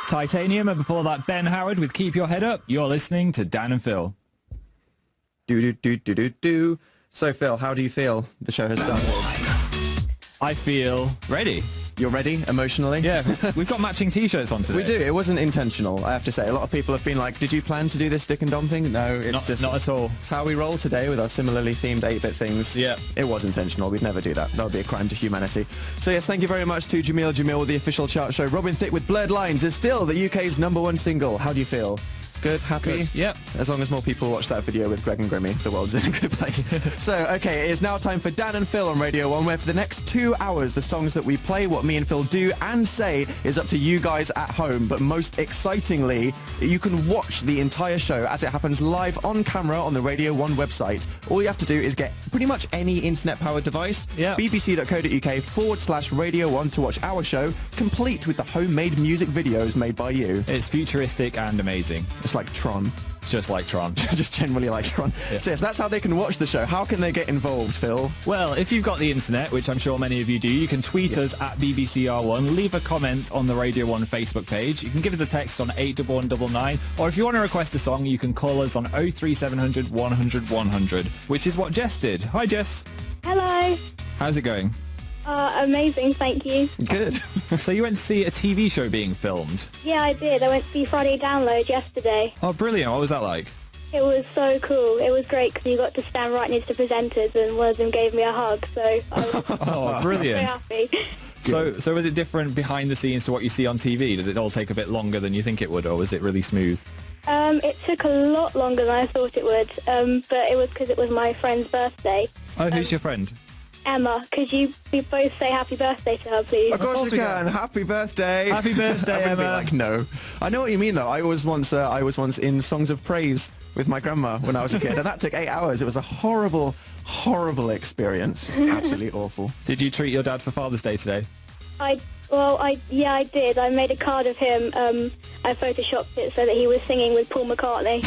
Titanium, and before that, Ben Howard with Keep Your Head Up. You're listening to Dan and Phil. Do. So, Phil, how do you feel the show has started? I feel ready. You're ready emotionally? Yeah, we've got matching T-shirts on today. We do. It wasn't intentional, I have to say. A lot of people have been like, did you plan to do this Dick and Dom thing? No, it's not at all. It's how we roll today with our similarly themed 8-bit things. Yeah. It was intentional. We'd never do that. That would be a crime to humanity. So yes, thank you very much to Jamil with the official chart show. Robin Thicke with Blurred Lines is still the UK's #1 single. How do you feel? Good? Happy? Good. Yep. As long as more people watch that video with Greg and Grimmy, the world's in a good place. So, okay, it is now time for Dan and Phil on Radio 1, where for the next 2 hours, the songs that we play, what me and Phil do and say, is up to you guys at home. But most excitingly, you can watch the entire show as it happens live on camera on the Radio 1 website. All you have to do is get pretty much any internet-powered device, Yep. bbc.co.uk/Radio 1 to watch our show, complete with the homemade music videos made by you. It's futuristic and amazing. It's like Tron. It's just like Tron. Just generally like Tron. Yeah. So yes, that's how they can watch the show. How can they get involved, Phil? Well, if you've got the internet, which I'm sure many of you do, you can tweet us at BBCR1, leave a comment on the Radio 1 Facebook page. You can give us a text on 81199, or if you want to request a song, you can call us on 03700 100 100, which is what Jess did. Hi, Jess. Hello. How's it going? Amazing, thank you. Good. So you went to see a TV show being filmed. Yeah, I did. I went to see Friday Download yesterday. Oh, brilliant. What was that like? It was so cool. It was great because you got to stand right next to the presenters and one of them gave me a hug, so I was Oh, so brilliant. happy. So was it different behind the scenes to what you see on TV? Does it all take a bit longer than you think it would, or was it really smooth? It took a lot longer than I thought it would, but it was because it was my friend's birthday. Oh, who's your friend? Emma, could you both say happy birthday to her, please? Of course we we can. Happy birthday. Happy birthday, I would be Emma. like, no. I know what you mean, though. I was once in Songs of Praise with my grandma when I was a kid, and that took 8 hours. It was a horrible, horrible experience. It was absolutely awful. Did you treat your dad for Father's Day today? I did. I made a card of him. I photoshopped it so that he was singing with Paul McCartney.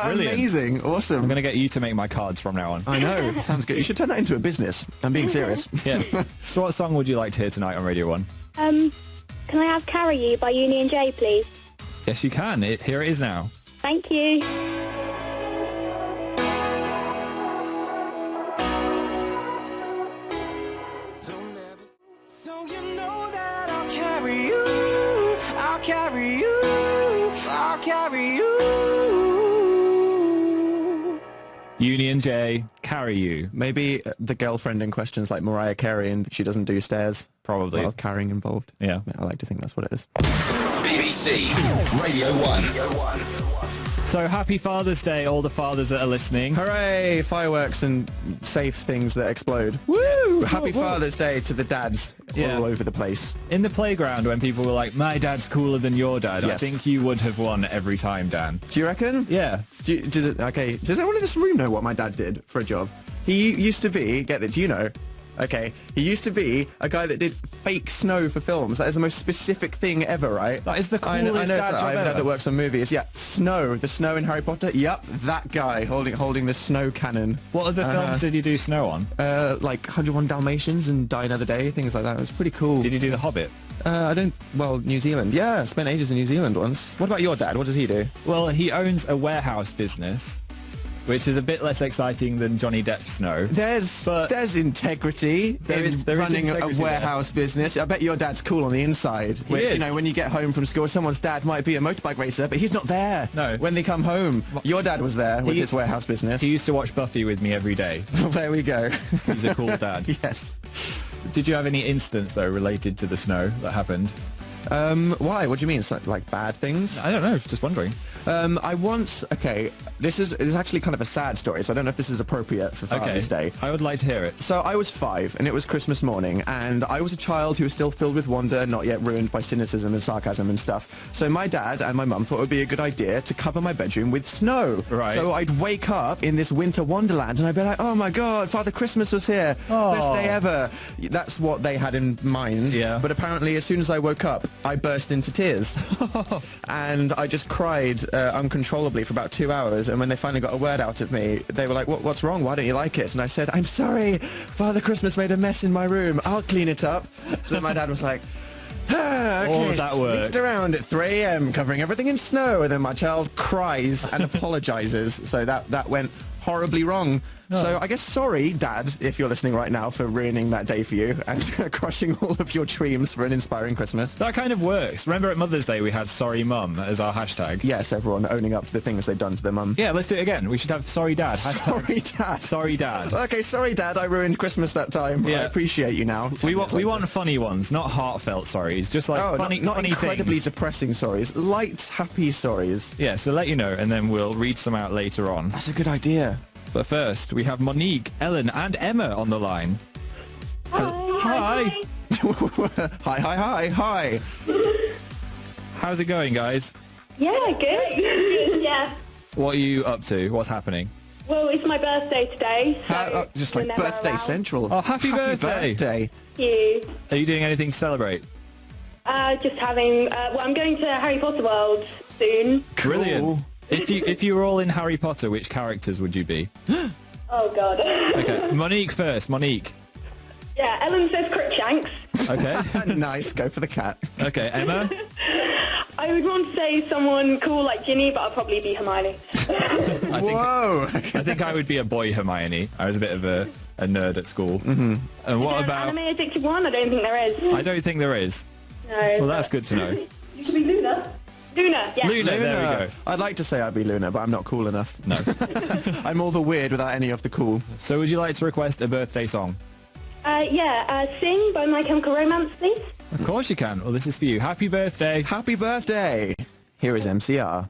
Brilliant. Amazing. Awesome. I'm going to get you to make my cards from now on. I know. Sounds good. You should turn that into a business. I'm being serious. Yeah. So what song would you like to hear tonight on Radio 1? Can I have Carry You by Union J, please? Yes, you can. Here it is now. Thank you. So you know that I'll carry you, I'll carry you, I'll carry you. Union J, Carry You. Maybe the girlfriend in question's like Mariah Carey and she doesn't do stairs. Probably. Well, carrying involved. Yeah. I like to think that's what it is. BBC Radio 1. So happy Father's Day, all the fathers that are listening. Hooray! Fireworks and safe things that explode. Woo! Happy Father's Day to the dads Yeah. all over the place. In the playground, when people were like, my dad's cooler than your dad, I Yes. think you would have won every time, Dan. Do you reckon? Yeah. Does anyone in this room know what my dad did for a job? He used to be, get it, do you know? Okay, he used to be a guy that did fake snow for films. That is the most specific thing ever, right? That is the I know coolest dad job I have a dad ever. that works on movies. Yeah, snow. The snow in Harry Potter. Yep, that guy holding the snow cannon. What other films did you do snow on? Like 101 Dalmatians and Die Another Day, things like that. It was pretty cool. Did you do The Hobbit? New Zealand. Yeah, I spent ages in New Zealand once. What about your dad? What does he do? Well, he owns a warehouse business, which is a bit less exciting than Johnny Depp's snow. There's integrity There is running integrity a warehouse business. I bet your dad's cool on the inside. Which, is. you know, when you get home from school, someone's dad might be a motorbike racer, but he's not there. No. When they come home, your dad was there with He- his warehouse business. He used to watch Buffy with me every day. Well, there we go. He's a cool dad. Yes. Did you have any incidents, though, related to the snow that happened? Why? What do you mean? It's like bad things? I don't know, just wondering. This is actually kind of a sad story, so I don't know if this is appropriate for Father's Day. I would like to hear it. So I was 5, and it was Christmas morning, and I was a child who was still filled with wonder, not yet ruined by cynicism and sarcasm and stuff. So my dad and my mum thought it would be a good idea to cover my bedroom with snow. Right. So I'd wake up in this winter wonderland, and I'd be like, oh my God, Father Christmas was here. Oh. Best day ever. That's what they had in mind. Yeah. But apparently, as soon as I woke up, I burst into tears. And I just cried uncontrollably for about 2 hours, and when they finally got a word out of me, they were like, what's wrong? Why don't you like it? And I said, I'm sorry, Father Christmas made a mess in my room. I'll clean it up. So then my dad was like, Okay, All of that work. sneaked around at 3 a.m. covering everything in snow, and then my child cries and apologizes. So that went horribly wrong. So I guess sorry, Dad, if you're listening right now, for ruining that day for you and crushing all of your dreams for an inspiring Christmas. That kind of works. Remember at Mother's Day we had Sorry Mum as our hashtag? Yes, everyone owning up to the things they've done to their mum. Yeah, let's do it again. We should have Sorry Dad. Hashtag Sorry, Dad. Sorry Dad. Okay, sorry, Dad, I ruined Christmas that time. Yeah. I appreciate you now. We want funny ones, not heartfelt sorries. Just like funny, not funny incredibly things. depressing sorries. Light, happy sorries. Yeah, so let you know, and then we'll read some out later on. That's a good idea. But first, we have Monique, Ellen, and Emma on the line. Hi. Hi. How's it going, guys? Yeah, good. Yeah. What are you up to? What's happening? Well, it's my birthday today. So Just like whenever birthday around. central. Oh, happy birthday. birthday. Thank you. Are you doing anything to celebrate? Just having. Well, I'm going to Harry Potter World soon. Brilliant. If you were all in Harry Potter, which characters would you be? Oh God. Okay, Monique first. Monique. Yeah, Ellen says Crookshanks. Okay. Nice, go for the cat. Okay, Emma. I would want to say someone cool like Ginny, but I'll probably be Hermione. Whoa! I think I would be a boy Hermione. I was a bit of a nerd at school. Mm-hmm. And what Is there about... an anime addicted one? I don't think there is. I don't think there is. No. Well, that's good to know. You could be Luna. Luna, yeah. Luna, there we go. I'd like to say I'd be Luna, but I'm not cool enough. No. I'm all the weird without any of the cool. So would you like to request a birthday song? Sing by My Chemical Romance, please. Of course you can. Well, this is for you. Happy birthday. Happy birthday! Here is MCR.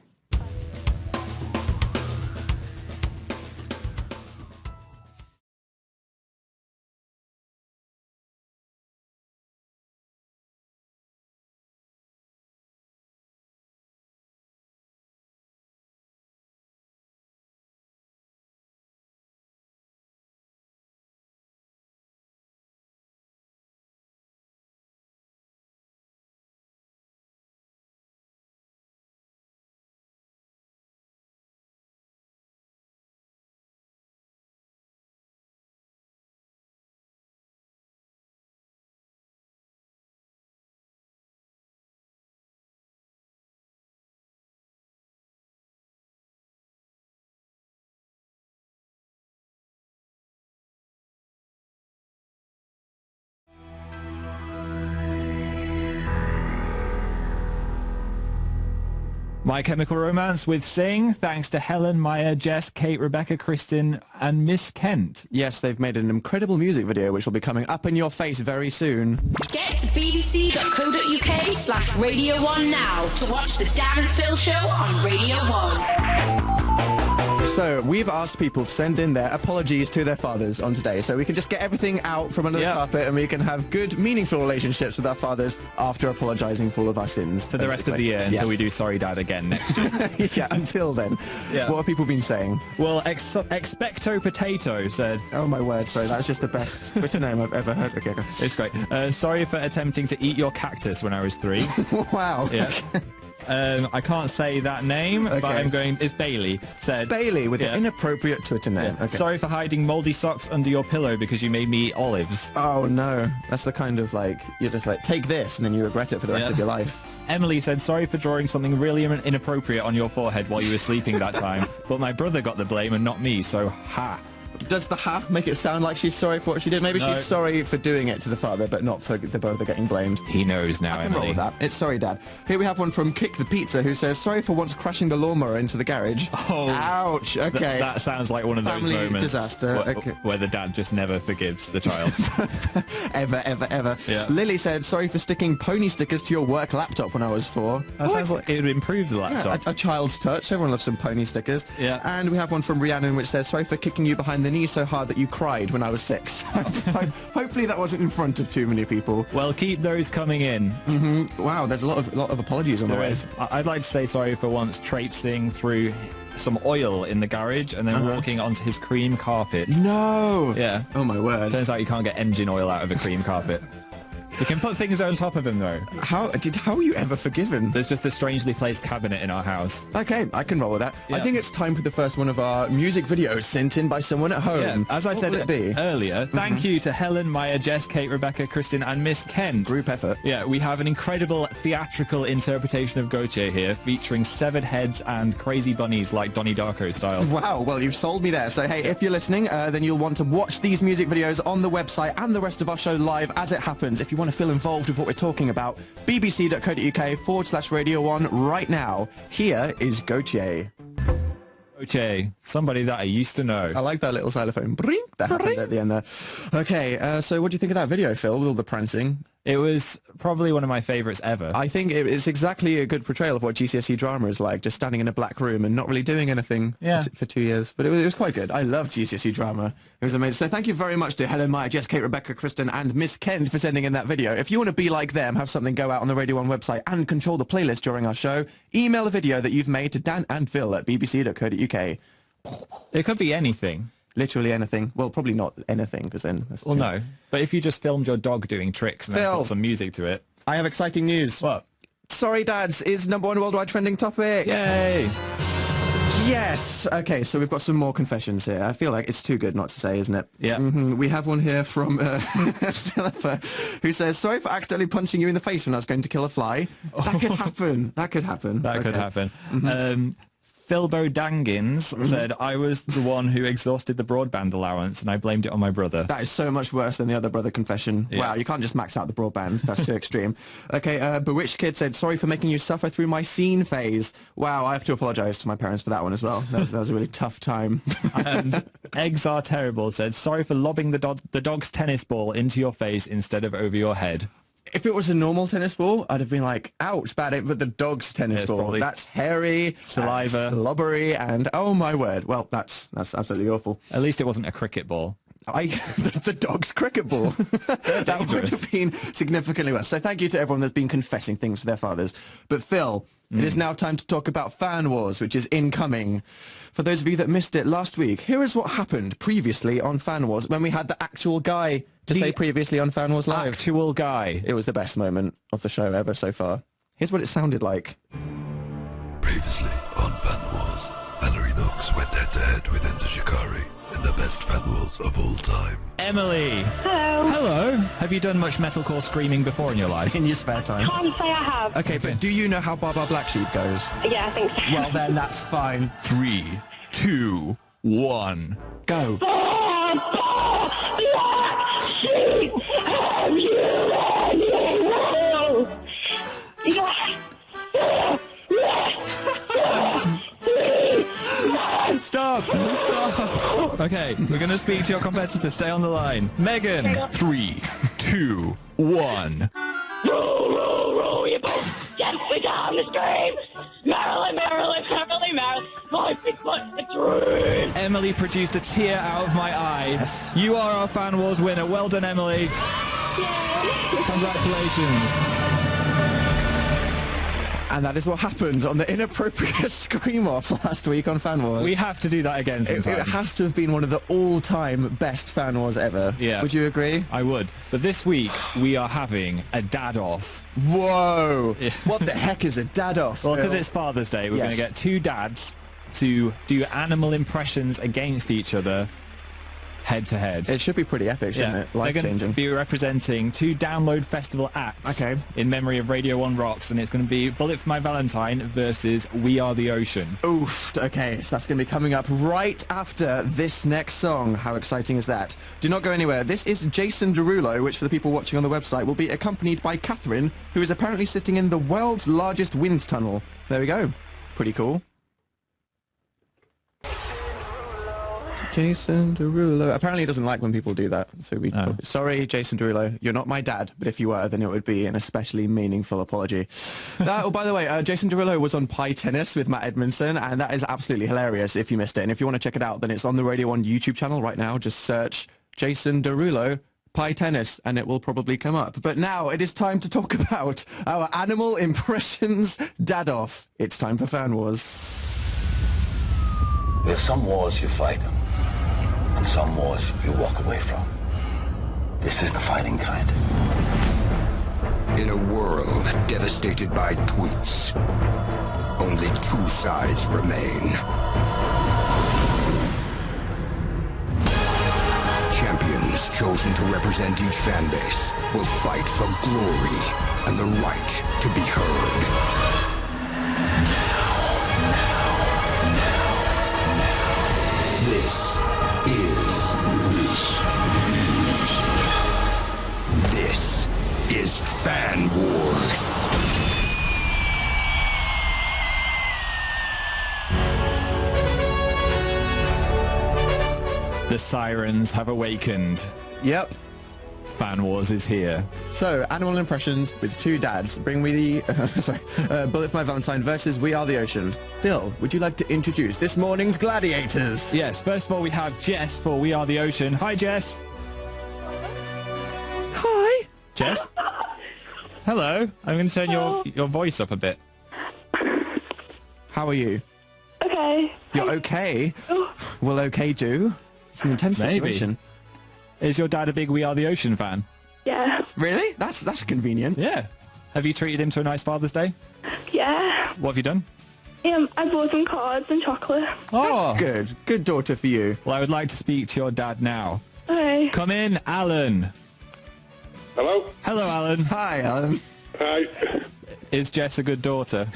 My Chemical Romance with Sing, thanks to Helen, Maya, Jess, Kate, Rebecca, Kristen, and Miss Kent. Yes, they've made an incredible music video which will be coming up in your face very soon. Get to bbc.co.uk/Radio 1 now to watch the Dan and Phil show on Radio 1. So, we've asked people to send in their apologies to their fathers on today, so we can just get everything out from under the carpet and we can have good, meaningful relationships with our fathers after apologising for all of our sins. For the rest of the year, until we do Sorry Dad again next year. Yeah, until then. Yeah. What have people been saying? Well, Expecto Potato said... Oh my word, sorry, that's just the best Twitter name I've ever heard. Okay, go. It's great. Sorry for attempting to eat your cactus when I was 3. Wow. Yeah. I can't say that name, but I'm going... It's Bailey. Said... Bailey with the inappropriate Twitter name. Yeah. Okay. Sorry for hiding mouldy socks under your pillow because you made me eat olives. Oh no, that's the kind of like, you're just like, take this and then you regret it for the rest of your life. Emily said, sorry for drawing something really inappropriate on your forehead while you were sleeping that time, but my brother got the blame and not me, so ha. Does the ha make it sound like she's sorry for what she did? Maybe she's sorry for doing it to the father, but not for the brother getting blamed. He knows now, I can Emily. roll with that. It's sorry, Dad. Here we have one from Kick the Pizza who says, sorry for once crashing the lawnmower into the garage. Oh. Ouch. Okay. That sounds like one of those Family moments disaster. where the dad just never forgives the child. ever. Yeah. Lily said, sorry for sticking pony stickers to your work laptop when I was 4. That sounds like it would improve the laptop. Yeah, a child's touch. Everyone loves some pony stickers. Yeah. And we have one from Rhiannon which says, sorry for kicking you behind the knee so hard that you cried when I was 6. Hopefully that wasn't in front of too many people. Well, keep those coming in. Wow, there's a lot of apologies on the way. I'd like to say sorry for once traipsing through some oil in the garage and then walking onto his cream carpet. No! Yeah. Oh my word. Turns out you can't get engine oil out of a cream carpet. You can put things on top of him, though. How were you ever forgiven? There's just a strangely placed cabinet in our house. Okay, I can roll with that. I Yeah. think it's time for the first one of our music videos sent in by someone at home. Yeah, as I What said will it be? earlier, thank you to Helen, Maya, Jess, Kate, Rebecca, Kristen, and Miss Kent. Group effort. Yeah, we have an incredible theatrical interpretation of Gautier here, featuring severed heads and crazy bunnies like Donnie Darko style. Wow, well, you've sold me there. So, hey, if you're listening, then you'll want to watch these music videos on the website and the rest of our show live as it happens. If you want to feel involved with what we're talking about, bbc.co.uk/Radio 1 right now. Here is Gautier. Gautier, somebody that I used to know. I like that little xylophone. Bring, that happened at the end there. Okay, so what do you think of that video, Phil, with all the prancing? It was probably one of my favourites ever. I think it's exactly a good portrayal of what GCSE drama is like, just standing in a black room and not really doing anything for 2 years. But it was quite good. I love GCSE drama. It was amazing. So thank you very much to Helen, Maya, Jess, Kate, Rebecca, Kristen, and Miss Kent for sending in that video. If you want to be like them, have something go out on the Radio 1 website and control the playlist during our show, email a video that you've made to danandphil@bbc.co.uk. It could be anything. Literally anything. Well, probably not anything, because then... Well, no. But if you just filmed your dog doing tricks and then Phil. put some music to it. I have exciting news. What? Sorry, Dads is #1 worldwide trending topic. Yay! Yes. Okay, so we've got some more confessions here. I feel like it's too good not to say, isn't it? Yeah. We have one here from Philippa, who says, sorry for accidentally punching you in the face when I was going to kill a fly. That could happen. That could happen. That could Okay. happen. Philbo Dangins said, I was the one who exhausted the broadband allowance and I blamed it on my brother. That is so much worse than the other brother confession. Yeah. Wow, you can't just max out the broadband. That's too extreme. Okay, Bewitched Kid said, sorry for making you suffer through my scene phase. Wow, I have to apologise to my parents for that one as well. That was a really tough time. And Eggs Are Terrible said, sorry for lobbing the dog's tennis ball into your face instead of over your head. If it was a normal tennis ball, I'd have been like, ouch, bad aim, but the dog's tennis it's ball, probably that's hairy, saliva, and slobbery, and oh my word. Well, that's absolutely awful. At least it wasn't a cricket ball. The dog's cricket ball. That would have been significantly worse. So thank you to everyone that's been confessing things for their fathers. But Phil, it is now time to talk about Fan Wars, which is incoming. For those of you that missed it last week, here is what happened previously on Fan Wars when we had the actual guy to say previously on Fan Wars Live. Actual guy. It was the best moment of the show ever so far. Here's what it sounded like. Previously on Fan Wars, Mallory Knox went head-to-head with Enter Shikari in the best Fan Wars of all time. Emily. Hello. Hello. Have you done much metalcore screaming before in your life? In your spare time. Can't say I have. Okay, but do you know how Baba Black Sheep goes? Yeah, I think so. Well, then that's fine. 3, 2, 1. Go. Stop! Stop! Okay, we're going to speak to your competitor. Stay on the line. Megan. 3, 2, 1. Roll, roll, roll your boat gently down the stream. Merrily, merrily, merrily, merrily. Life is but a dream. Emily produced a tear out of my eye. Yes. You are our Fan Wars winner. Well done, Emily. Congratulations. And that is what happened on the inappropriate scream-off last week on Fan Wars. We have to do that again It sometime. has to have been one of the all-time best Fan Wars ever. Yeah. Would you agree? I would. But this week, we are having a dad-off. Whoa! Yeah. What the heck is a dad-off? Well, because Phil? it's Father's Day, we're Yes. going to get two dads to do animal impressions against each other, head-to-head. It should be pretty epic, shouldn't it? They're going to Life-changing. be representing two Download Festival acts in memory of Radio 1 Rocks, and it's going to be Bullet for My Valentine versus We Are the Ocean. Oof. Okay, so that's going to be coming up right after this next song. How exciting is that? Do not go anywhere. This is Jason Derulo, which for the people watching on the website will be accompanied by Catherine, who is apparently sitting in the world's largest wind tunnel. There we go. Pretty cool. Jason Derulo. Apparently he doesn't like when people do that. So sorry, Jason Derulo. You're not my dad, but if you were, then it would be an especially meaningful apology. By the way, Jason Derulo was on Pie Tennis with Matt Edmondson, and that is absolutely hilarious if you missed it. And if you want to check it out, then it's on the Radio 1 YouTube channel right now. Just search Jason Derulo Pie Tennis, and it will probably come up. But now it is time to talk about our animal impressions dad-off. It's time for Fan Wars. There's some wars you fight, and some wars you walk away from. This is the fighting kind. In a world devastated by tweets, only two sides remain. Champions chosen to represent each fan base will fight for glory and the right to be heard. This is Fan Wars. The sirens have awakened. Yep. Fan Wars is here. So, animal impressions with two dads. Bring me the... Bullet for My Valentine versus We Are the Ocean. Phil, would you like to introduce this morning's gladiators? Yes, first of all, we have Jess for We Are the Ocean. Hi, Jess. Hi. Jess? Hello. I'm going to turn your voice up a bit. How are you? Okay. You're okay? Will okay do? It's an intense Maybe. situation. Is your dad a big We Are the Ocean fan? Yeah. Really? That's convenient. Yeah. Have you treated him to a nice Father's Day? Yeah. What have you done? I bought some cards and chocolate. Oh, That's good. Good daughter for you. well, I would like to speak to your dad now. Okay. Come in, Alan. Hello? Hello, Alan. Hi, Alan. Hi. Is Jess a good daughter?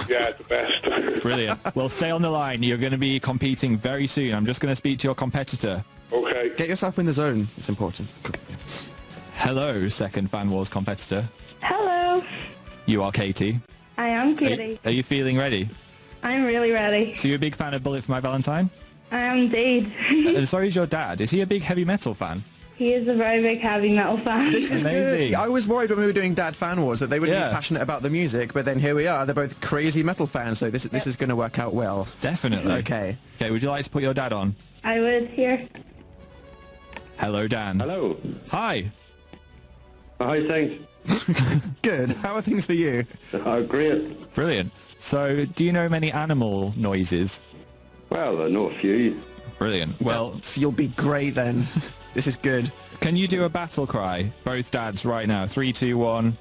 Yeah, the best. Brilliant. Well, stay on the line. You're going to be competing very soon. I'm just going to speak to your competitor. Okay. Get yourself in the zone. It's important. Hello, second Fan Wars competitor. Hello. You are Katie. I am Are, Katie. are you feeling ready? I'm really ready. So you're a big fan of Bullet for My Valentine? I am indeed. So is your dad. Is he a big heavy metal fan? He is a very big heavy metal fan. This is good. Amazing. See, I was worried when we were doing Dad Fan Wars that they wouldn't Yeah. be passionate about the music, but then here we are. They're both crazy metal fans, so this is going to work out well. Definitely. Okay. Okay, would you like to put your dad on? I would here. Hello, Dan. Hello. Hi. Hi, thanks. Good. How are things for you? Great. Brilliant. So, do you know many animal noises? Well, I know a few. Brilliant. Well, You'll be great then. This is good. can you do a battle cry? Both dads right now. 3, 2, 1.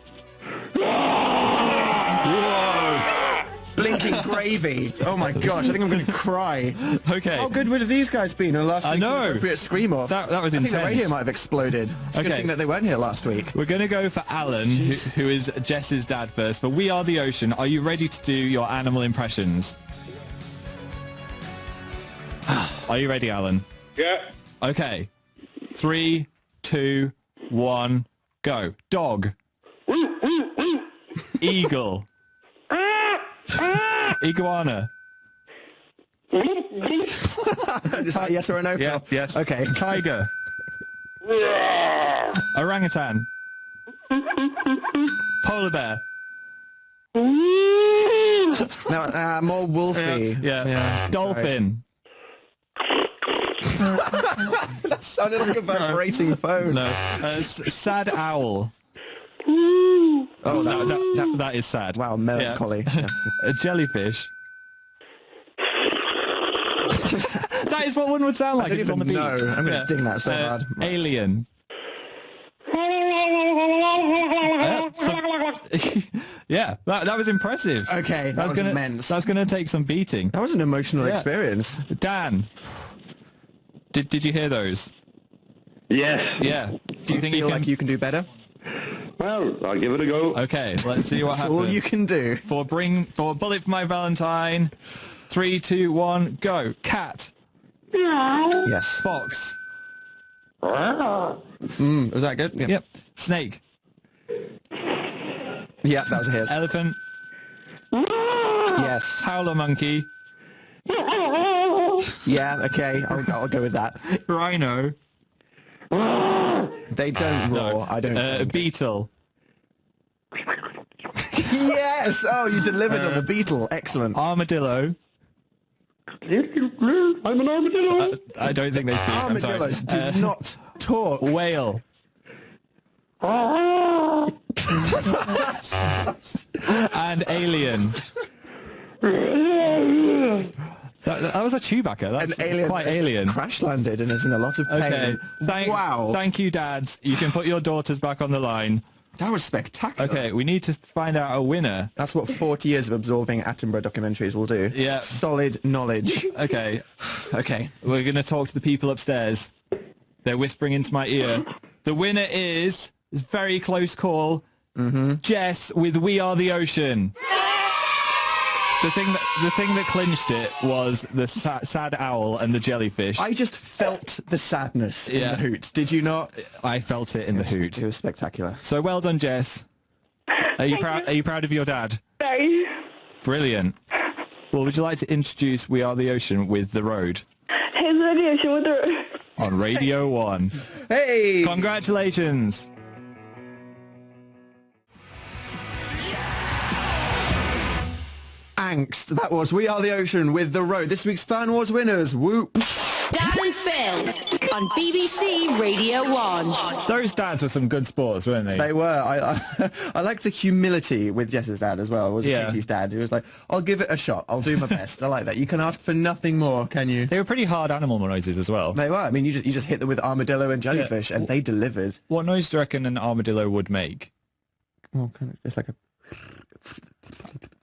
Whoa! Blinking gravy. Oh my gosh, I think I'm going to cry. Okay. How good would have these guys been in last I week's know. appropriate scream off? That was I think the intense. radio might have exploded. It's a good Okay. thing that they weren't here last week. We're going to go for Alan, who is Jess's dad first. For We Are the Ocean, are you ready to do your animal impressions? Are you ready, Alan? Yeah. Okay. 3, 2, 1, go. Dog. Eagle. Iguana. Is that a yes or a no, Phil? Yeah, yes. Okay. Tiger. Orangutan. Polar bear. Now, more wolfy. Yeah. Dolphin. That sounded like a vibrating phone. No. Sad owl. Oh, That is sad. wow, melancholy. Yeah. A jellyfish. That is what one would sound like I if it's don't on the even beach. know. I'm going to ding that so hard. Alien. Yeah, that was impressive. Okay, that was gonna, immense. That's going to take some beating. That was an emotional Yeah. experience. Dan, did you hear those? Yes. Yeah. Do you think you Feel can? like you can do better? Well, I'll give it a go. Okay, let's see what That's happens. all you can do. For Bullet for My Valentine. 3, 2, 1, go. Cat. Yes. Fox. Was that good? Yeah. Yep. Snake. Yeah, that was a his. Elephant. Yes. Howler monkey. Yeah, okay. I'll go with that. Rhino. They don't roar. I don't think. Beetle. Yes! Oh, you delivered on the beetle. Excellent. Armadillo. I'm an armadillo. I don't think they speak. I'm sorry. Armadillos do not talk. Whale. And alien. That was a Chewbacca. That's An alien quite has alien. crash landed and is in a lot of pain. Okay. Wow. Thank you, dads. You can put your daughters back on the line. That was spectacular. Okay, we need to find out a winner. That's what 40 years of absorbing Attenborough documentaries will do. Yeah. Solid knowledge. Okay. Okay. We're going to talk to the people upstairs. They're whispering into my ear. The winner is, very close call, Jess with We Are the Ocean. The thing that clinched it was the sad owl and the jellyfish. I just felt the sadness in Yeah. the hoot. Did you not? I felt it in the hoot. It was spectacular. So well done, Jess. Are you proud of your dad? Very. Brilliant. Well, would you like to introduce We Are the Ocean with The Road Here's the ocean with the... on Radio 1? Hey! Congratulations. Angst. That was We Are the Ocean with The Road. This week's Fan Wars winners. Whoop. Dan and Phil on BBC Radio 1. Those dads were some good sports, weren't they? They were. I liked the humility with Jess's dad as well. Was Yeah. Katie's dad? Who was like, I'll give it a shot. I'll do my best. I like that. You can ask for nothing more, can you? They were pretty hard animal noises as well. They were. I mean, you just hit them with armadillo and jellyfish, and they delivered. What noise do you reckon an armadillo would make? Well, kind of just like a.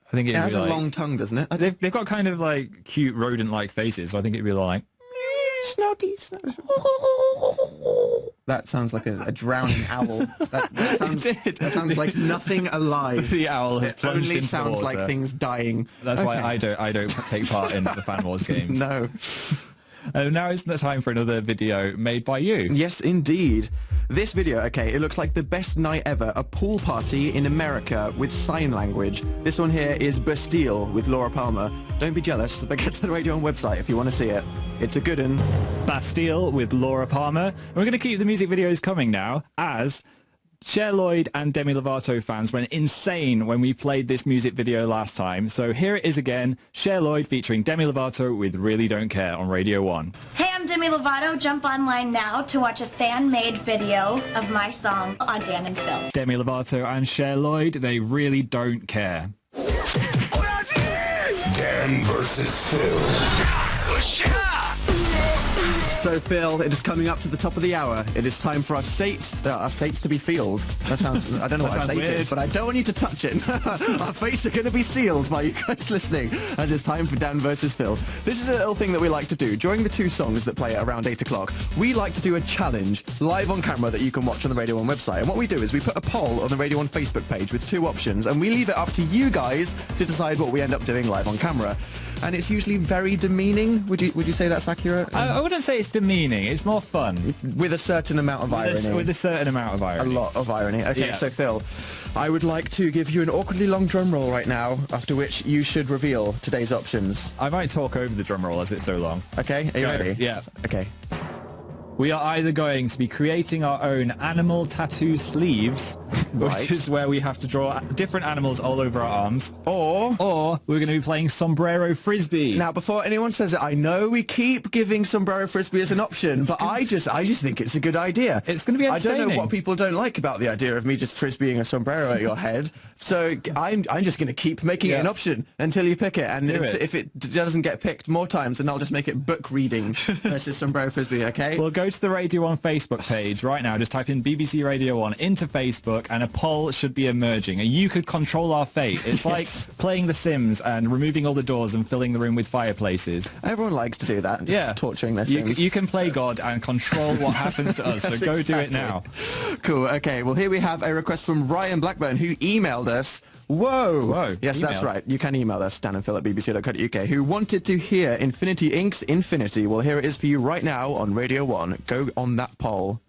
I think It it'd has be a like... long tongue, doesn't it? They've got kind of like cute rodent-like faces, so I think it'd be like... Snotty. That sounds like a drowning owl. That sounds like nothing alive. The owl has It plunged only into sounds the water. like things dying. That's Okay. why I don't take part in the Fan Wars games. No. Now it's the time for another video made by you. Yes, indeed. This video, okay, it looks like the best night ever, a pool party in America with sign language. This one here is Bastille with Laura Palmer. Don't be jealous, but get to the Radio 1 website if you want to see it. It's a good one. Bastille with Laura Palmer. And we're going to keep the music videos coming now, as Cher Lloyd and Demi Lovato fans went insane when we played this music video last time. So here it is again, Cher Lloyd featuring Demi Lovato with Really Don't Care on Radio 1. Hey, I'm Demi Lovato. Jump online now to watch a fan-made video of my song on Dan and Phil. Demi Lovato and Cher Lloyd, they really don't care. Dan versus Phil. So Phil, it is coming up to the top of the hour. It is time for our sates to be sealed. That sounds, I don't know what a sounds sate weird. is, but I don't want you to touch it. Our fates are going to be sealed by you guys listening, as it's time for Dan versus Phil. This is a little thing that we like to do. During the two songs that play at around 8 o'clock, we like to do a challenge live on camera that you can watch on the Radio 1 website. And what we do is we put a poll on the Radio 1 Facebook page with two options, and we leave it up to you guys to decide what we end up doing live on camera. And it's usually very demeaning. Would you say that's accurate? I wouldn't say it's demeaning, it's more fun. With a certain amount of irony. With a certain amount of irony. A lot of irony. Okay, Yeah. so Phil, I would like to give you an awkwardly long drum roll right now, after which you should reveal today's options. I might talk over the drum roll as it's so long. Okay, are you Go. ready? Yeah. Okay. We are either going to be creating our own animal tattoo sleeves, Right. which is where we have to draw different animals all over our arms, Or we're going to be playing sombrero frisbee. now, before anyone says it, I know we keep giving sombrero frisbee as an option, but I just think it's a good idea. It's going to be I don't know entertaining. what people don't like about the idea of me just frisbeeing a sombrero at your head. So I'm just going to keep making it an Yeah. option until you pick it. And Do if it. if it doesn't get picked more times, then I'll just make it book reading versus sombrero frisbee. Okay. We'll go to the Radio 1 Facebook page right now. Just type in BBC Radio 1 into Facebook and a poll should be emerging. And you could control our fate. It's like playing The Sims and removing all the doors and filling the room with fireplaces. Everyone likes to do that. Just Yeah. torturing their You, Sims. you can play God and control what happens to us. Yes, So go do it exactly. now. Cool. Okay. Well, here we have a request from Ryan Blackburn, who emailed us. Whoa. Yes, that's Email. right. You can email us, danandphil@bbc.co.uk, who wanted to hear Infinity Inc.'s Infinity. Well, here it is for you right now on Radio 1. Go on that poll.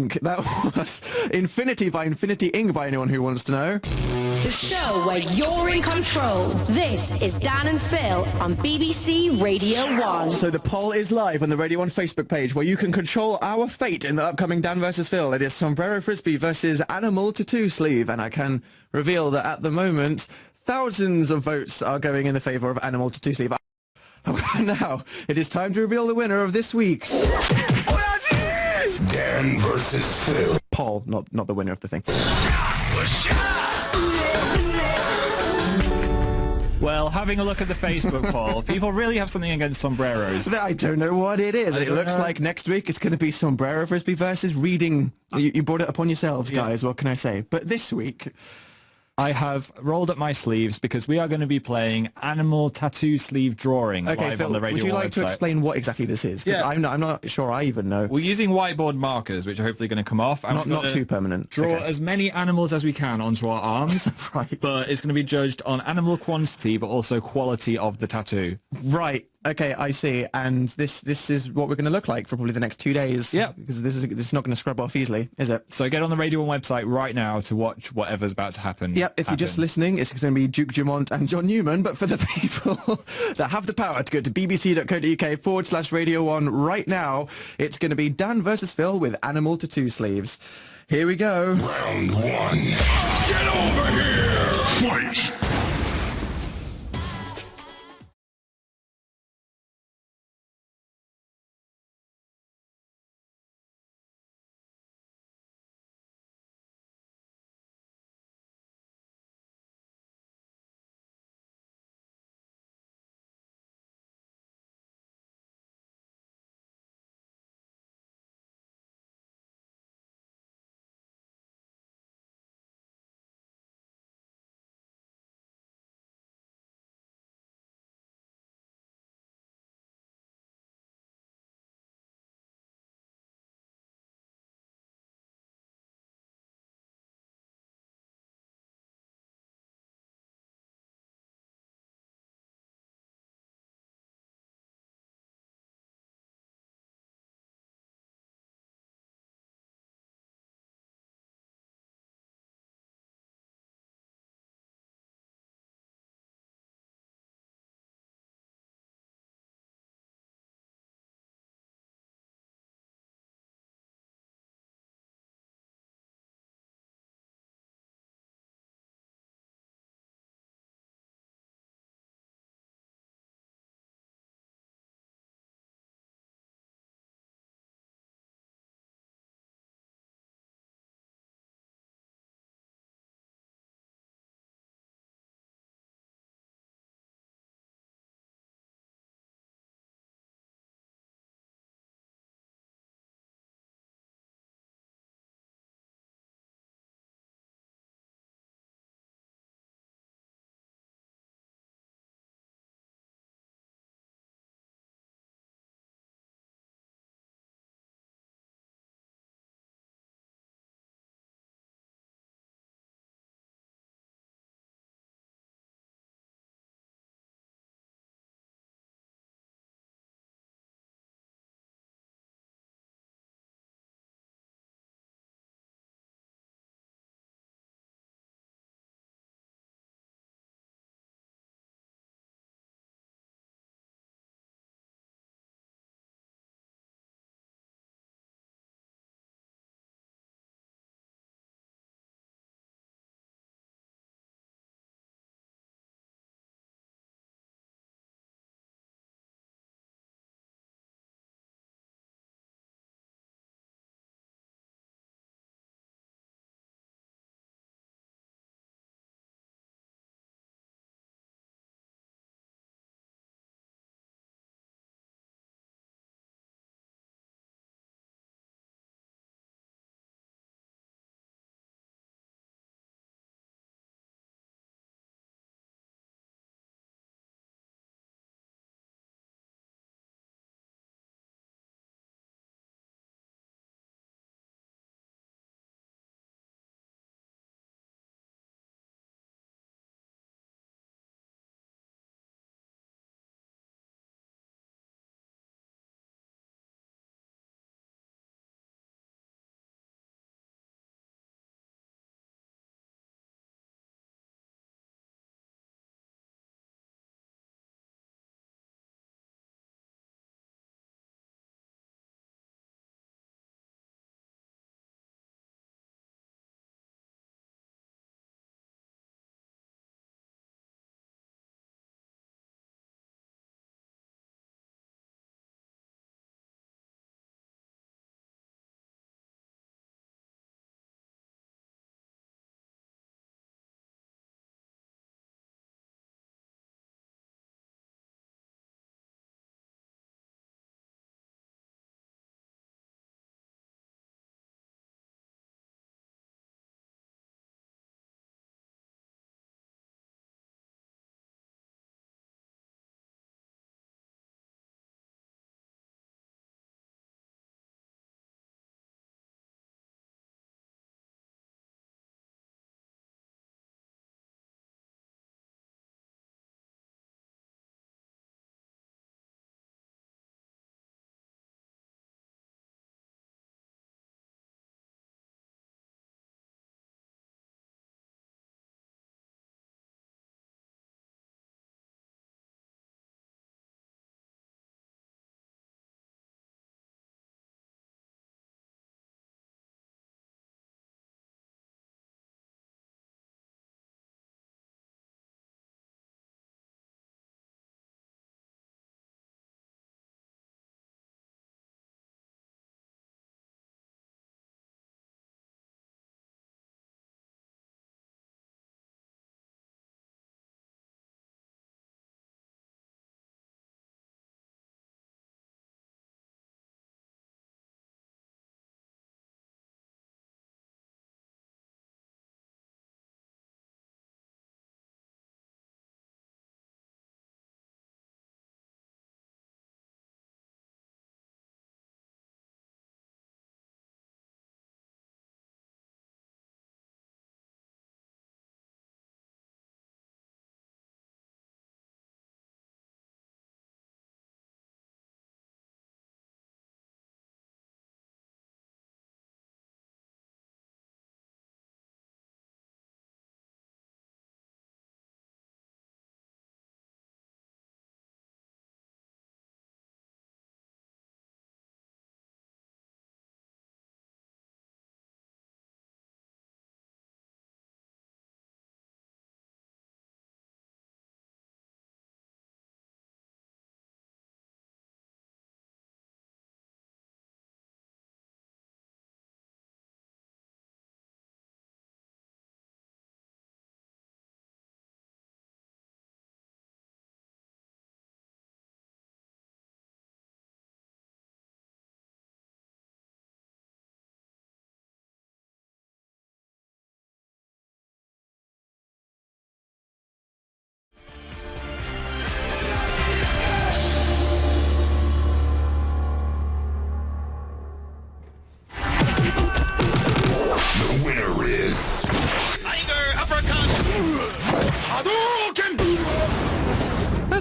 Inc. That was Infinity by Infinity Inc. by anyone who wants to know. The show where you're in control. This is Dan and Phil on BBC Radio 1. So the poll is live on the Radio 1 Facebook page where you can control our fate in the upcoming Dan vs. Phil. It is Sombrero Frisbee versus Animal Tattoo Sleeve, and I can reveal that at the moment, thousands of votes are going in the favour of Animal Tattoo Sleeve. Now, it is time to reveal the winner of this week's Dan versus Phil. poll, not the winner of the thing. Well, having a look at the Facebook poll, people really have something against sombreros. I don't know what it is. It looks like next week it's going to be Sombrero Frisbee versus reading. You brought it upon yourselves, guys. What can I say? But this week, I have rolled up my sleeves because we are going to be playing Animal Tattoo Sleeve Drawing live Phil, on the Radio would you 1 like website. to explain what exactly this is? Because I'm not sure I even know. We're using whiteboard markers, which are hopefully going to come off. And Not too permanent. Draw as many animals as we can onto our arms. Right. But it's going to be judged on animal quantity, but also quality of the tattoo. Right. Okay, I see. And this is what we're going to look like for probably the next 2 days. Yeah. Because this is not going to scrub off easily, is it? So get on the Radio 1 website right now to watch whatever's about to happen. Yep, if you're just listening, it's going to be Duke Dumont and John Newman. But for the people that have the power to go to bbc.co.uk/Radio 1 right now, it's going to be Dan versus Phil with Animal Tattoo Sleeves. Here we go. Round one. Get over here! Fight!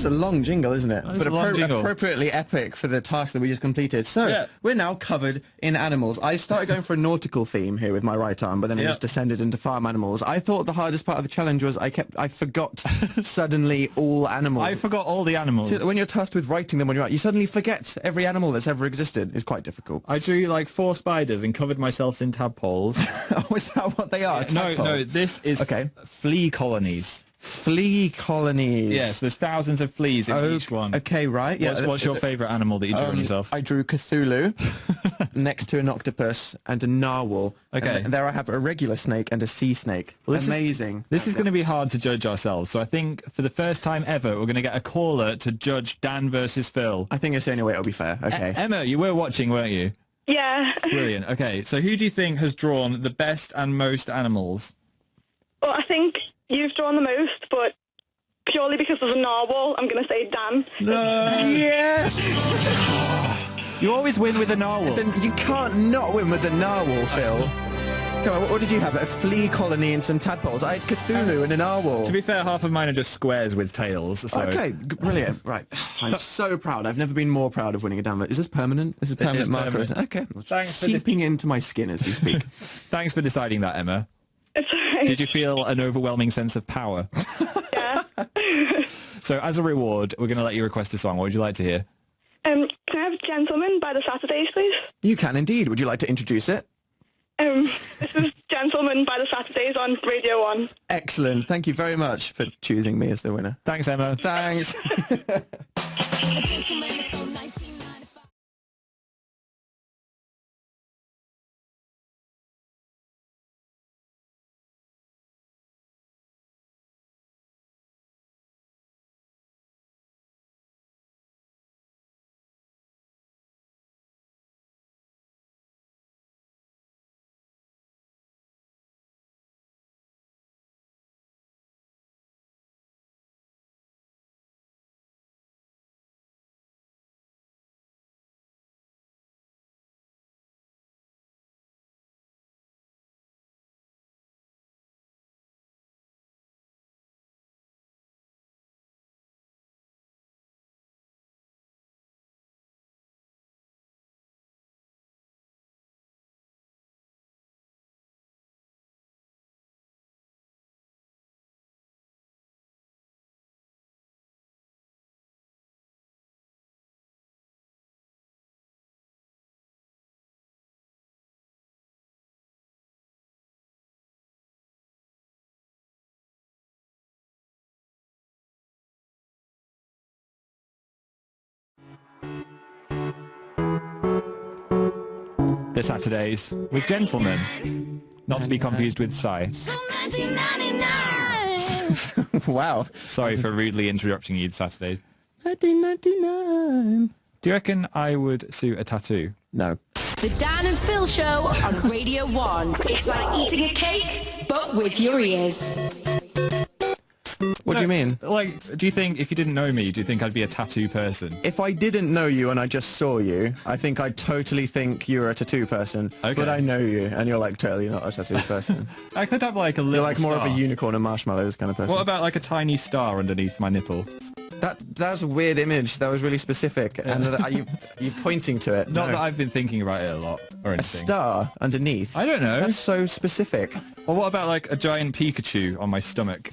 a long jingle, isn't it? It's a long jingle. Appropriately epic for the task that we just completed. So, Yeah. we're now covered in animals. I started going for a nautical theme here with my right arm, but then it Yeah. just descended into farm animals. I thought the hardest part of the challenge was I forgot suddenly all animals. I forgot all the animals. So when you're tasked with writing them on your right, you suddenly forget every animal that's ever existed. It's quite difficult. I drew like 4 spiders and covered myself in tadpoles. Oh, is that what they are? No, Tadpoles? this is flea colonies. Flea colonies. Yes, there's thousands of fleas in each one. Okay, right. Yeah. What's your favourite animal that you drew on yourself? I drew Cthulhu next to an octopus and a narwhal. Okay. And there I have a regular snake and a sea snake. Well, Amazing. This is going to be hard to judge ourselves. So I think for the first time ever, we're going to get a caller to judge Dan versus Phil. I think it's the only way it'll be fair. Okay. Emma, you were watching, weren't you? Yeah. Brilliant. Okay, so who do you think has drawn the best and most animals? Well, I think you've drawn the most, but purely because there's a narwhal, I'm going to say Dan. Yes! You always win with a narwhal. Then you can't not win with the narwhal, Phil. Come on, what did you have? A flea colony and some tadpoles. I had Cthulhu and a narwhal. To be fair, half of mine are just squares with tails. So. Okay, brilliant. Right. I'm so proud. I've never been more proud of winning a download. Is this permanent? This is a permanent marker, permanent. isn't it? Okay. Thanks Seeping into my skin as we speak. Thanks for deciding that, Emma. It's alright. Did you feel an overwhelming sense of power? Yeah. So as a reward, we're going to let you request a song. What would you like to hear? Can I have Gentleman by the Saturdays, please? You can indeed. Would you like to introduce it? This is Gentleman by the Saturdays on Radio 1. Excellent. Thank you very much for choosing me as the winner. Thanks, Emma. Thanks. The Saturdays with Gentlemen. Not to be confused with Psy. Wow. Sorry for rudely interrupting you, Saturdays. 1999. Do you reckon I would suit a tattoo? No. The Dan and Phil Show on Radio 1. It's like eating a cake, but with your ears. What do you mean? Like, do you think, if you didn't know me, do you think I'd be a tattoo person? If I didn't know you and I just saw you, I think I'd totally think you were a tattoo person. Okay. But I know you, and you're like totally not a tattoo person. I could have like a little You're like more of a star. unicorn and marshmallows kind of person. What about like a tiny star underneath my nipple? That's a weird image. That was really specific. And are you pointing to it? Not No. that I've been thinking about it a lot or A anything. star underneath. I don't know. That's so specific. Or what about like a giant Pikachu on my stomach?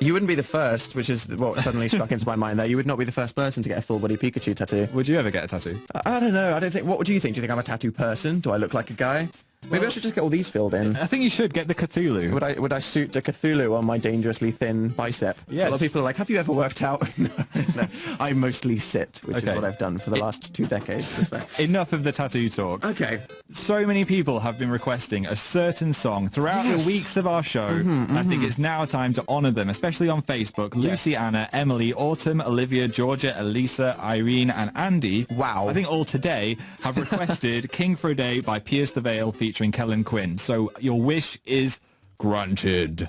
You wouldn't be the first, which is what suddenly struck into my mind there. You would not be the first person to get a full-body Pikachu tattoo. Would you ever get a tattoo? I don't know. I don't think... What do you think? Do you think I'm a tattoo person? Do I look like a guy? Maybe I should just get all these filled in. I think you should get the Cthulhu. Would I suit a Cthulhu on my dangerously thin bicep? Yes. A lot of people are like, have you ever worked out? No. I mostly sit, which is Okay. what I've done for the last 2 decades. I suspect. Enough of the tattoo talk. Okay. So many people have been requesting a certain song throughout the weeks of our show. I think it's now time to honour them, especially on Facebook. Lucy, Anna, Emily, Autumn, Olivia, Georgia, Elisa, Irene and Andy, Wow. I think all today, have requested King for a Day by Pierce the Veil featuring Kellen Quinn. So your wish is granted.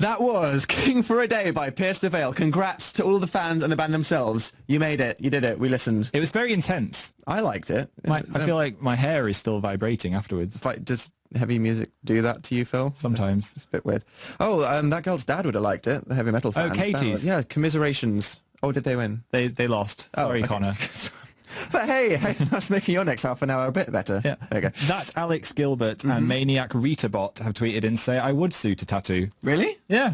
That was King for a Day by Pierce the Veil. Congrats to all the fans and the band themselves. You made it. You did it. We listened. It was very intense. I liked it. I feel like my hair is still vibrating afterwards. Does heavy music do that to you, Phil? Sometimes. It's a bit weird. Oh, that girl's dad would have liked it, the heavy metal fan. Oh, Katie's. Yeah, commiserations. Oh, did they win? They lost. Sorry, okay. Connor. But hey, that's making your next half an hour a bit better. Yeah. There you go. That Alex Gilbert and Maniac Ritabot have tweeted in say, I would suit a tattoo. Really? Yeah.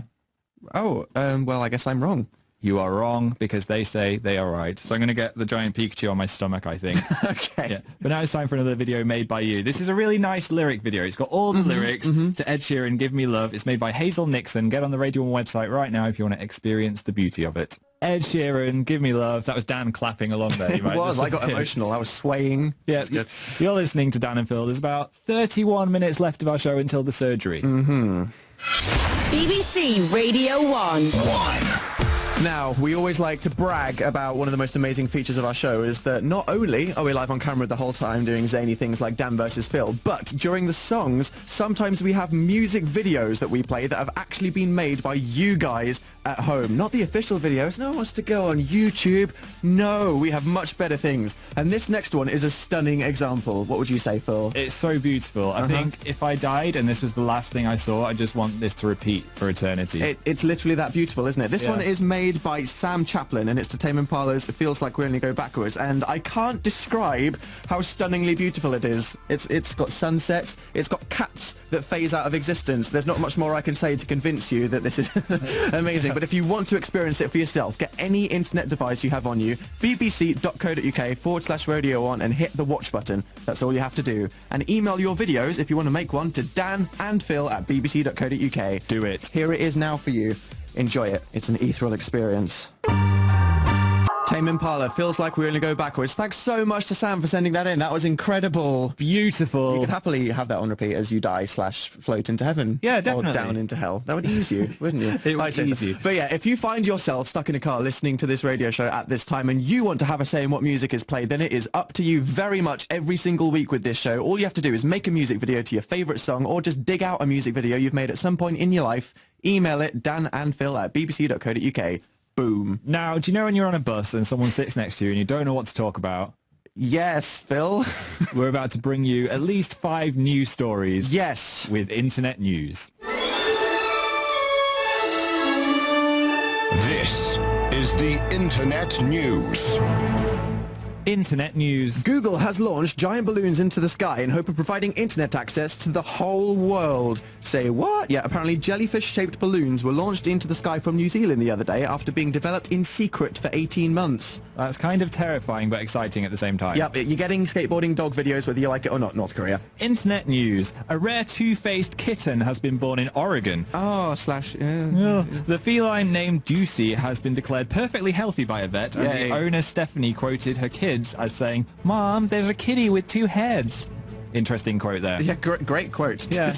Oh, well, I guess I'm wrong. You are wrong because they say they are right. So I'm going to get the giant Pikachu on my stomach, I think. Okay. Yeah. But now it's time for another video made by you. This is a really nice lyric video. It's got all the lyrics to Ed Sheeran, Give Me Love. It's made by Hazel Nixon. Get on the Radio 1 website right now if you want to experience the beauty of it. Ed Sheeran, Give Me Love. That was Dan clapping along there. You might It was. just I got emotional. I was swaying. Yeah, you're listening to Dan and Phil. There's about 31 minutes left of our show until the surgery. BBC Radio 1. Now, we always like to brag about one of the most amazing features of our show is that not only are we live on camera the whole time doing zany things like Dan versus Phil, but during the songs, sometimes we have music videos that we play that have actually been made by you guys at home. Not the official videos. No one wants to go on YouTube. No, we have much better things. And this next one is a stunning example. What would you say, Phil? It's so beautiful. I think if I died and this was the last thing I saw, I just want this to repeat for eternity. It's literally that beautiful, isn't it? This one is made by Sam Chaplin, and it's to Tame Impala's It Feels Like We Only Go Backwards, and I can't describe how stunningly beautiful it is. It's got sunsets, it's got cats that phase out of existence. There's not much more I can say to convince you that this is amazing, but if you want to experience it for yourself, get any internet device you have on you, bbc.co.uk/radio1 and hit the watch button. That's all you have to do. And email your videos if you want to make one to danandphil@bbc.co.uk. Do it. Here it is now for you. Enjoy it. It's an ethereal experience. Tame Impala, Feels Like We Only Go Backwards. Thanks so much to Sam for sending that in. That was incredible. Beautiful. You could happily have that on repeat as you die / float into heaven. Yeah, definitely. Or down into hell. That would ease you, wouldn't you? It would ease you. But yeah, if you find yourself stuck in a car listening to this radio show at this time and you want to have a say in what music is played, then it is up to you very much every single week with this show. All you have to do is make a music video to your favourite song or just dig out a music video you've made at some point in your life. Email it, danandphil@bbc.co.uk. Boom. Now, do you know when you're on a bus and someone sits next to you and you don't know what to talk about? Yes, Phil. We're about to bring you at least 5 news stories. Yes. With internet news. This is the Internet News. Internet news. Google has launched giant balloons into the sky in hope of providing internet access to the whole world. Say what? Yeah, apparently jellyfish-shaped balloons were launched into the sky from New Zealand the other day after being developed in secret for 18 months. That's kind of terrifying but exciting at the same time. Yep, you're getting skateboarding dog videos whether you like it or not, North Korea. Internet news. A rare two-faced kitten has been born in Oregon. Oh, yeah. The feline named Ducey has been declared perfectly healthy by a vet, and the owner Stephanie quoted her kids as saying, "Mom, there's a kitty with 2 heads." Interesting quote there. Yeah, great quote. Yeah.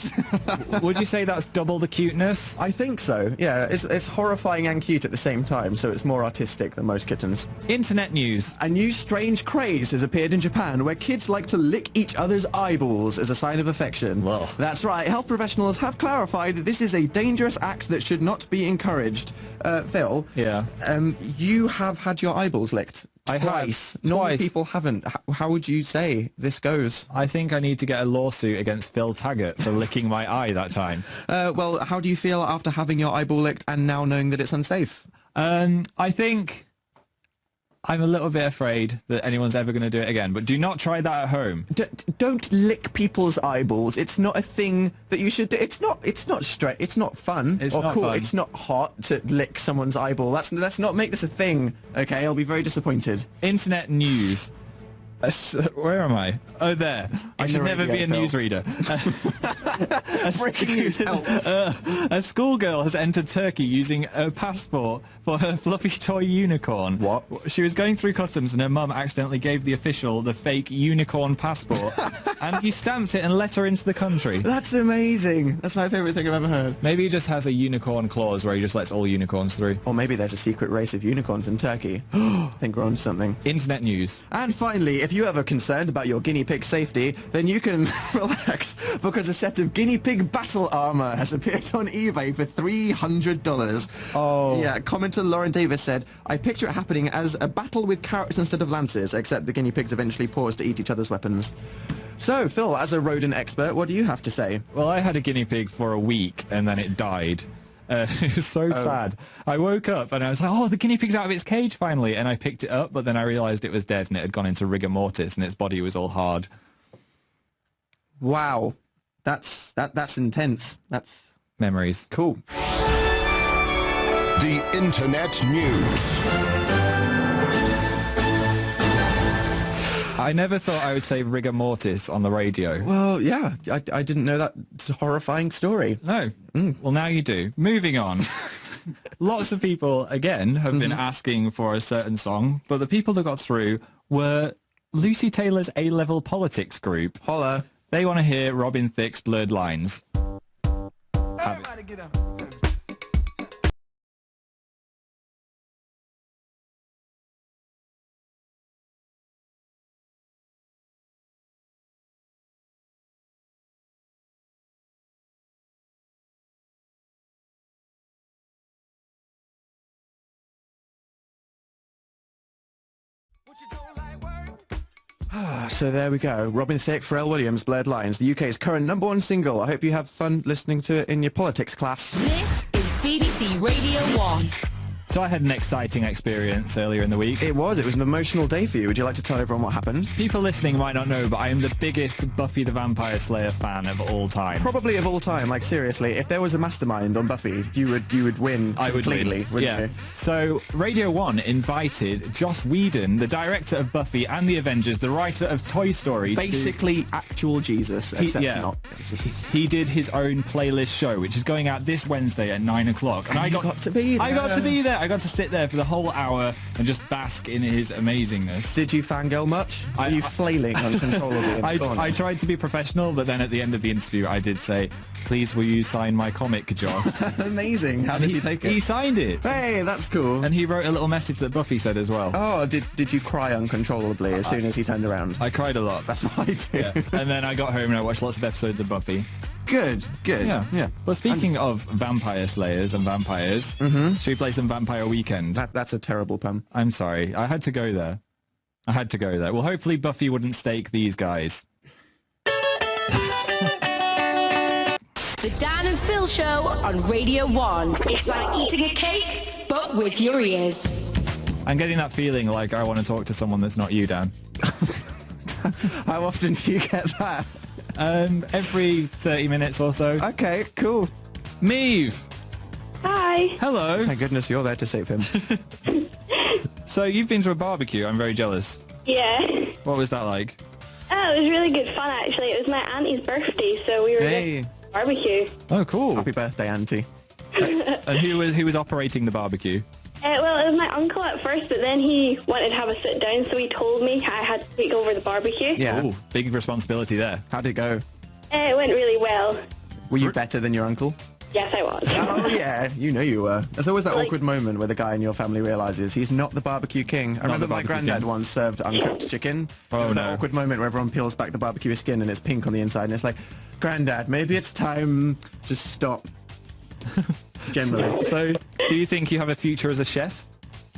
Would you say that's double the cuteness? I think so. Yeah, it's horrifying and cute at the same time, so it's more artistic than most kittens. Internet news. A new strange craze has appeared in Japan where kids like to lick each other's eyeballs as a sign of affection. Well. That's right. Health professionals have clarified that this is a dangerous act that should not be encouraged. Phil? Yeah. You have had your eyeballs licked. I Twice. have. Normal Twice. people haven't. How would you say this goes? I think I need to get a lawsuit against Phil Taggart for licking my eye that time. Well, how do you feel after having your eyeball licked and now knowing that it's unsafe? I think I'm a little bit afraid that anyone's ever going to do it again, but do not try that at home. Don't lick people's eyeballs. It's not a thing that you should do. It's not straight. It's not fun It's or not cool. fun. It's not hot to lick someone's eyeball. Let's not make this a thing. Okay, I'll be very disappointed. Internet news. Where am I? Oh, there. I should never be a newsreader. Breaking news, help. A schoolgirl has entered Turkey using a passport for her fluffy toy unicorn. What? She was going through customs and her mum accidentally gave the official the fake unicorn passport and he stamped it and let her into the country. That's amazing. That's my favourite thing I've ever heard. Maybe he just has a unicorn clause where he just lets all unicorns through. Or maybe there's a secret race of unicorns in Turkey. I think we're on to something. Internet news. And finally, if if you're ever concerned about your guinea pig safety, then you can relax, because a set of guinea pig battle armor has appeared on eBay for $300. Oh. Yeah, commenter Lauren Davis said, I picture it happening as a battle with carrots instead of lances, except the guinea pigs eventually pause to eat each other's weapons. So, Phil, as a rodent expert, what do you have to say? Well, I had a guinea pig for a week and then it died. It was so sad. I woke up and I was like, oh, the guinea pig's out of its cage finally. And I picked it up, but then I realised it was dead and it had gone into rigor mortis and its body was all hard. Wow. That's intense. That's memories. Cool. The Internet News. I never thought I would say rigor mortis on the radio. Well, yeah, I didn't know that. It's a horrifying story. No. Well, now you do. Moving on. Lots of people, again, have been asking for a certain song, but the people that got through were Lucy Taylor's A-Level Politics group. Holla. They want to hear Robin Thicke's Blurred Lines. Everybody get up. So there we go. Robin Thicke, Pharrell Williams, Blurred Lines, the UK's current #1 single. I hope you have fun listening to it in your politics class. This is BBC Radio 1. So I had an exciting experience earlier in the week. It was an emotional day for you. Would you like to tell everyone what happened? People listening might not know, but I am the biggest Buffy the Vampire Slayer fan of all time. Probably of all time. Like, seriously, if there was a mastermind on Buffy, you would win I would completely, win. wouldn't Yeah. you? So Radio 1 invited Joss Whedon, the director of Buffy and the Avengers, the writer of Toy Story. Basically, actual Jesus, except not. He did his own playlist show, which is going out this Wednesday at 9 o'clock. And I got to be there. I got to be there. I got to sit there for the whole hour and just bask in his amazingness. Did you fangirl much? Were you flailing uncontrollably in the corner? I tried to be professional, but then at the end of the interview I did say, please will you sign my comic, Joss? Amazing. How did he take it? He signed it. Hey, that's cool. And he wrote a little message that Buffy said as well. Oh, did you cry uncontrollably as soon as he turned around? I cried a lot. That's what I do. Yeah. And then I got home and I watched lots of episodes of Buffy. Good. Yeah. Yeah. Well, speaking of vampire slayers and vampires, should we play some Vampire Weekend? That's a terrible pun. I'm sorry. I had to go there. Well, hopefully Buffy wouldn't stake these guys. The Dan and Phil Show on Radio 1. It's like eating a cake, but with your ears. I'm getting that feeling like I want to talk to someone that's not you, Dan. How often do you get that? Every 30 minutes or so. Okay, cool. Meave! Hi. Hello! Thank goodness you're there to save him. So you've been to a barbecue. I'm very jealous. Yeah. What was that like? Oh, it was really good fun, actually. It was my auntie's birthday, so we were Hey. at a barbecue. Oh, cool. Happy birthday, Auntie. And who was operating the barbecue? Well, it was my uncle at first, but then he wanted to have a sit down, so he told me I had to take over the barbecue. Yeah. Ooh, big responsibility there. How'd it go? It went really well. Were you better than your uncle? Yes, I was. Oh, yeah. You know you were. There's always that Like- awkward moment where the guy in your family realises he's not the barbecue king. I remember the my barbecue granddad king. once served uncooked chicken. Oh, There's no. that awkward moment where everyone peels back the barbecue skin and it's pink on the inside, and it's like, Granddad, maybe it's time to stop. Generally. So, do you think you have a future as a chef?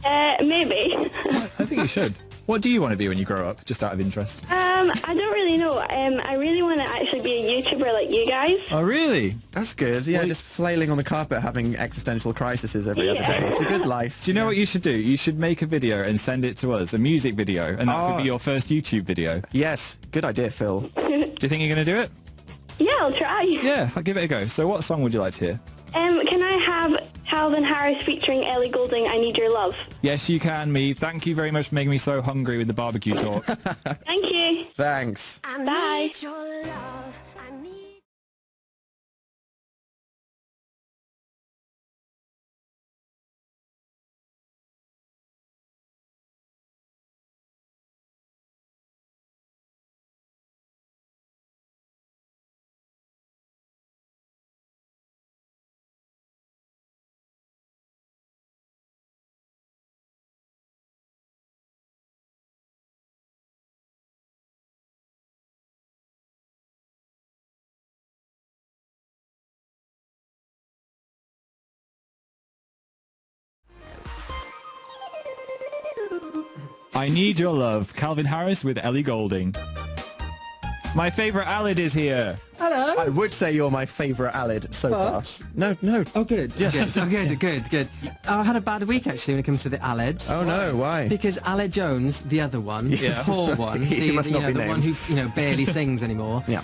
Maybe. I think you should. What do you want to be when you grow up, just out of interest? I don't really know. I really want to actually be a YouTuber like you guys. Oh, really? That's good. Yeah, just flailing on the carpet having existential crises every other day. It's a good life. Do you know what you should do? You should make a video and send it to us, a music video, and that could be your first YouTube video. Yes. Good idea, Phil. Do you think you're going to do it? Yeah, I'll try. Yeah, I'll give it a go. So what song would you like to hear? Can I have Calvin Harris featuring Ellie Goulding, I Need Your Love? Yes, you can, me. Thank you very much for making me so hungry with the barbecue talk. Thank you. Thanks. Bye. I Need Your Love, Calvin Harris with Ellie Goulding. My favourite Alid is here. Hello. I would say you're my favourite Alid so far. No. Oh, good. Yeah. Good. I had a bad week, actually, when it comes to the Alids. Oh, no, why? Because Aled Jones, the other one, the tall one, He must not be the named. one who barely sings anymore, Yeah.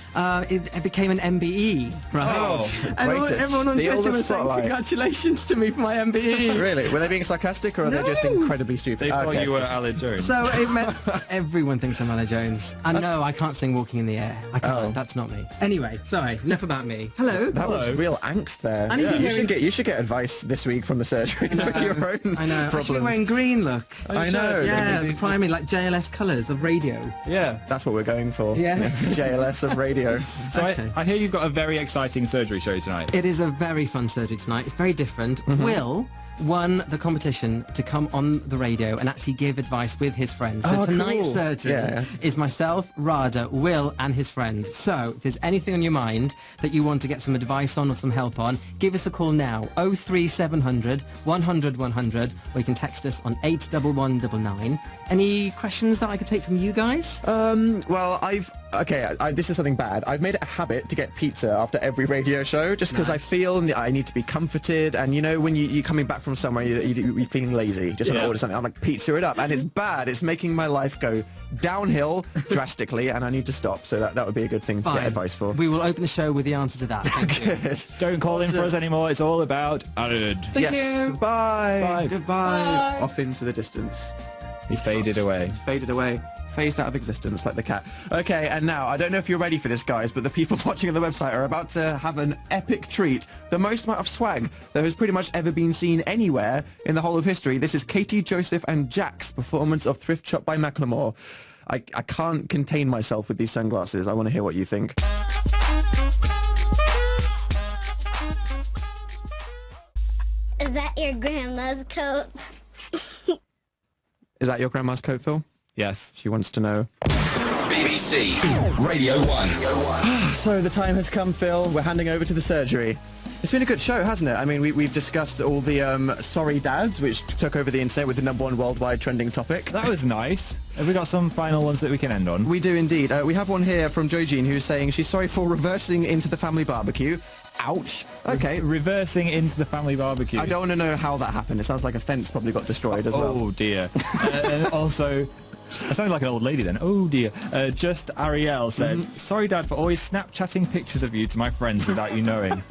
It became an MBE, right? Oh, Everyone on steal Twitter the was saying spotlight. congratulations to me for my MBE. Really? Were they being sarcastic or are they just incredibly stupid? They thought you were Alid Jones. So it meant everyone thinks I'm Aled Jones. And no, I can't sing Walking in the Air. I can't. That's not me. Anyway, sorry. Enough about me. Hello. That was real angst there. And You should get advice this week from the surgery for your own I know. problems. Actually wearing green, look. I know. Yeah, the primary, like JLS colours of radio. Yeah. That's what we're going for. Yeah. JLS of radio. So Okay. I hear you've got a very exciting surgery show tonight. It is a very fun surgery tonight. It's very different. Will won the competition to come on the radio and actually give advice with his friends. So Oh, tonight's cool. surgery Yeah. is myself, Rada, Will and his friends. So if there's anything on your mind that you want to get some advice on or some help on, give us a call now. 03700 100 100 or you can text us on 81199. Any questions that I could take from you guys? Well, this is something bad. I've made it a habit to get pizza after every radio show just because I feel I need to be comforted, and you know when you're coming back from somewhere you're feeling lazy, just want to order something. I'm like, pizza it up, and it's bad. It's making my life go downhill drastically, and I need to stop. So that would be a good thing to get advice for. We will open the show with the answer to that. Thank you. Good. Don't call in for us anymore. It's all about Alid. Thank you. Bye. Bye. Goodbye. Off into the distance. He's faded away. It's faded away. Phased out of existence like the cat. Okay, and now, I don't know if you're ready for this, guys, but the people watching on the website are about to have an epic treat. The most amount of swag that has pretty much ever been seen anywhere in the whole of history. This is Katie, Joseph and Jack's performance of Thrift Shop by Macklemore. I can't contain myself with these sunglasses. I want to hear what you think. Is that your grandma's coat? Is that your grandma's coat, Phil? Yes. She wants to know. BBC Radio 1. So the time has come, Phil. We're handing over to the surgery. It's been a good show, hasn't it? I mean, we've discussed all the sorry dads, which took over the internet with the #1 worldwide trending topic. That was nice. Have we got some final ones that we can end on? We do indeed. We have one here from Jo Jean who's saying she's sorry for reversing into the family barbecue. Ouch. Okay. Reversing into the family barbecue. I don't want to know how that happened. It sounds like a fence probably got destroyed as well. Oh dear. And also, I sounded like an old lady then. Oh dear. Just Ariel said, sorry Dad for always Snapchatting pictures of you to my friends without you knowing.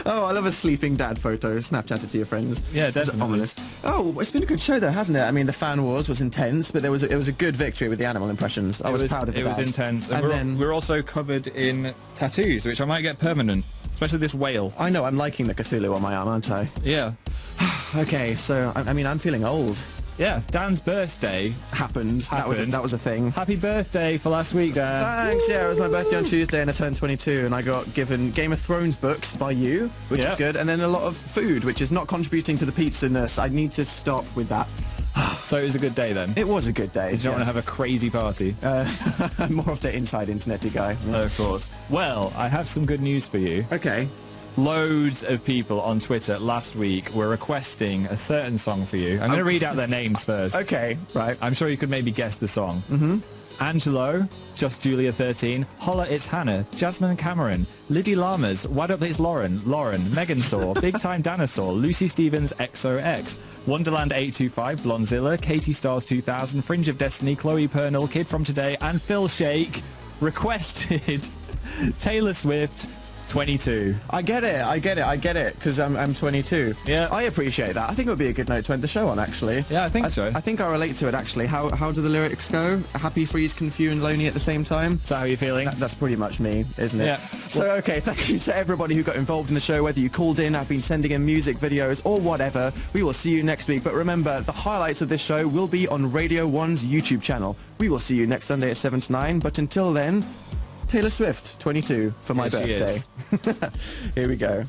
Oh, I love a sleeping dad photo. Snapchat it to your friends. Yeah, definitely. It's ominous. Oh, it's been a good show though, hasn't it? I mean, the fan wars was intense, but it was a good victory with the animal impressions. I was proud of the It was dads. intense. And we're also covered in tattoos, which I might get permanent. Especially this whale. I know, I'm liking the Cthulhu on my arm, aren't I? Yeah. Okay, so, I mean, I'm feeling old. Yeah, Dan's birthday Happened. That was a thing. Happy birthday for last week, Dan. Thanks, yeah, it was my birthday on Tuesday and I turned 22 and I got given Game of Thrones books by you, which is good, and then a lot of food, which is not contributing to the pizza-ness. I need to stop with that. So it was a good day then? It was a good day. Did you not want to have a crazy party? I'm more of the inside internety guy. No, of course. Well, I have some good news for you. Okay. Loads of people on Twitter last week were requesting a certain song for you. I'm going to read out their names first. Okay, right. I'm sure you could maybe guess the song. Mm-hmm. Angelo, Just Julia 13, Holla It's Hannah, Jasmine Cameron, Liddy Lamas, Why Don't It's Lauren, Megan Saw, Big Time Dinosaur, Lucy Stevens XOX, Wonderland 825, Blonzilla, Katie Stars 2000, Fringe of Destiny, Chloe Pernell, Kid From Today, and Phil Shake requested Taylor Swift 22. I get it, because I'm 22. Yeah. I appreciate that. I think it would be a good note to end the show on, actually. Yeah, I think so. I think I relate to it, actually. How do the lyrics go? Happy, freeze, confused, and lonely at the same time? Is that how you're feeling? That's pretty much me, isn't it? Yeah. So, okay, thank you to everybody who got involved in the show, whether you called in, have been sending in music videos, or whatever. We will see you next week. But remember, the highlights of this show will be on Radio 1's YouTube channel. We will see you next Sunday at 7 to 9. But until then, Taylor Swift, 22, for my birthday. Yes, she is. Here we go.